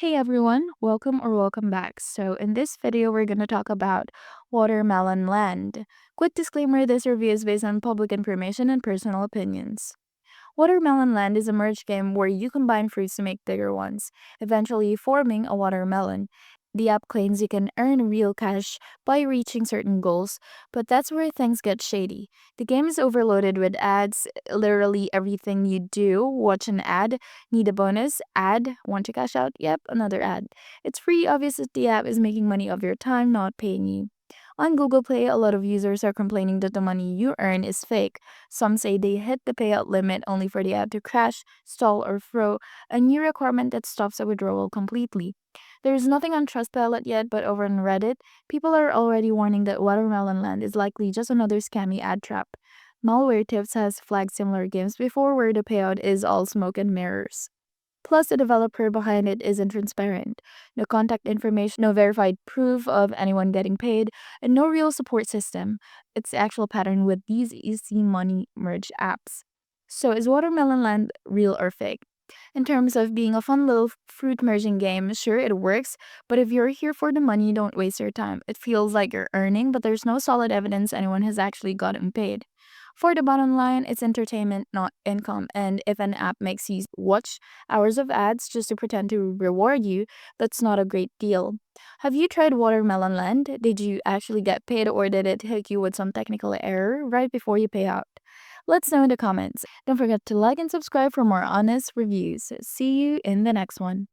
Hey everyone, welcome back. So, in this video, we're going to talk about Watermelon Land. Quick disclaimer, this review is based on public information and personal opinions. Watermelon Land is a merge game where you combine fruits to make bigger ones, eventually forming a watermelon. The app claims you can earn real cash by reaching certain goals, but that's where things get shady. The game is overloaded with ads. Literally everything you do, watch an ad, need a bonus, ad, want to cash out, yep, another ad. It's free, obvious that the app is making money off your time, not paying you. On Google Play, a lot of users are complaining that the money you earn is fake. Some say they hit the payout limit only for the app to crash, stall, or throw a new requirement that stops a withdrawal completely. There is nothing on Trustpilot yet, but over on Reddit, people are already warning that Watermelon Land is likely just another scammy ad trap. Malware Tips has flagged similar games before where the payout is all smoke and mirrors. Plus, the developer behind it isn't transparent. No contact information, no verified proof of anyone getting paid, and no real support system. It's the actual pattern with these easy money merge apps. So, is Watermelon Land real or fake? In terms of being a fun little fruit merging game, sure, it works, but if you're here for the money, don't waste your time. It feels like you're earning, but there's no solid evidence anyone has actually gotten paid. For the bottom line, it's entertainment, not income. And if an app makes you watch hours of ads just to pretend to reward you, that's not a great deal. Have you tried Watermelon Land? Did you actually get paid or did it hit you with some technical error right before you pay out? Let's know in the comments. Don't forget to like and subscribe for more honest reviews. See you in the next one.